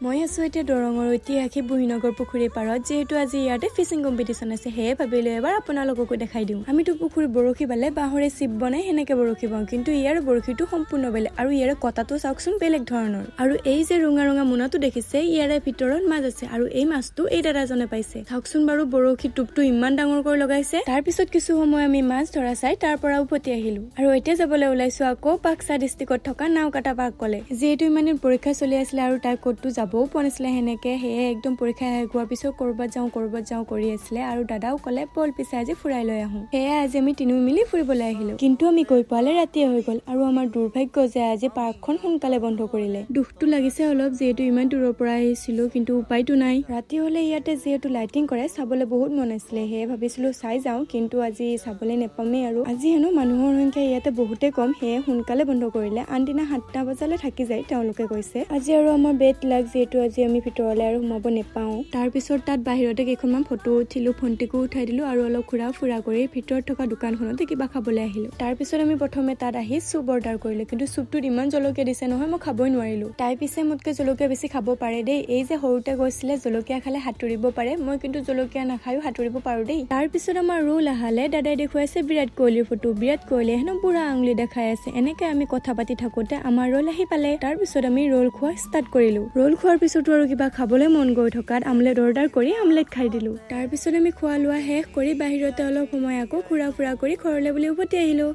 মই আছো এতিয়া দৰঙৰ ঐতিহাসিক বুহিনগৰ পুখুৰীৰ পাৰত যেহেতু আজি ইয়াতে ফিচিং কম্পিটিশন আছে সেয়ে ভাবিলো এবাৰ আপোনালোককো দেখাই দিওঁ আমিতো পুখুৰী বৰশী বালে বাঁহৰে চিপ বনাই হেনেকে বৰশী বাওঁ কিন্তু ইয়াৰ বৰশীটো সম্পূৰ্ণ বেলেগ আৰু ইয়াৰ কটাটো চাওকচোন বেলেগ ধৰণৰ আৰু এই যে ৰঙা ৰঙা মোনাটো দেখিছে ইয়াৰে ভিতৰত মাছ আছে আৰু এই মাছটো এই দাদাজনে পাইছে চাওকচোন বাৰু বৰশী টোপটো ইমান ডাঙৰ কৰি লগাইছে তাৰ পিছত কিছু সময় আমি মাছ ধৰা চাই তাৰ পৰা উভতি আহিলো আৰু এতিয়া যাবলৈ ওলাইছো আকৌ বাক্সা ডিস্ট্ৰিক্টত থকা নাওকাটা পাৰ্ক কলে যেহেতু ইমান পৰীক্ষা চলি আছিল আৰু তাৰ ক'তটো যাবও পনিছিলে হেনেকে হেয়ে একদম পৰীক্ষা শেষ হোৱাৰ পিছত কৰবাত যাওঁ কৰি আছিলে আৰু দাদাও কলে বল পিছে আজি ফুৰাই লৈ আহো হেয়ে আজি আমি তিনিও মিলি ফুৰিবলৈ আহিলো কিন্তু আমি গৈ পালে ৰাতিয়ে হৈ গল আৰু আমাৰ দুৰ্ভাগ্য যে আজি পাৰ্কখন সোনকালে বন্ধ কৰিলে দুখটো লাগিছে অলপ যেহেতু ইমান দূৰৰ পৰা আহিছিলো কিন্তু উপায়টো নাই ৰাতি হলে ইয়াতে যেহেতু লাইটিং কৰে চাবলৈ বহুত মন আছিলে হেয়ে ভাবিছিলো চাই যাওঁ কিন্তু আজি চাবলৈ নেপামেই আৰু আজি হেনো মানুহৰ সংখ্যা ইয়াতে বহুতে কম হেয়ে সোনকালে বন্ধ কৰিলে আনদিনা 7টা বজালৈ থাকি যায় তেওঁলোকে কৈছে আজি আৰু আমাৰ বেট লাগ যেহেতু আজি আমি ভিতৰলৈ আৰু সোমাব নেপাওঁ তাৰ পিছত তাত বাহিৰতে কেইখনমান ফটো উঠিলো ফোনটিকো উঠাই দিলো আৰু অলপ ফুৰা কৰি ভিতৰত থকা দোকানখনতে কিবা খাবলৈ আহিলো তাৰ পিছত আমি প্ৰথমে তাত আহি চুপ অৰ্ডাৰ কৰিলো কিন্তু চুপটোত ইমান জলকীয়া দিছে নহয় মই খাবই নোৱাৰিলো তাই পিছে মোতকে জলকীয়া বেছি খাব পাৰে দেই এই যে সৰুতে গৈছিলে জলকীয়া খালে সাঁতুৰিব পাৰে মই কিন্তু জলকীয়া নাখায়ো সাঁতুৰিব পাৰো দেই তাৰ পিছত আমাৰ ৰোল আহালে দাদাই দেখুৱাইছে বিৰাট কোহলিৰ ফটো বিৰাট কোহলি হেনো বুঢ়া আঙুলি দেখাই আছে এনেকে আমি কথা পাতি থাকোতে আমাৰ ৰোল আহি পালে তাৰ পিছত আমি ৰোল খোৱা ষ্টাৰ্ট কৰিলো ৰোল খোৱাৰ পিছতো আৰু কিবা খাবলৈ মন গৈ থকাত আমলেট অৰ্ডাৰ কৰি আমলেট খাই দিলো তাৰ পিছত আমি খোৱা লোৱা শেষ কৰি বাহিৰতে অলপ সময় আকৌ ফুৰা কৰি ঘৰলৈ বুলি উভতি আহিলো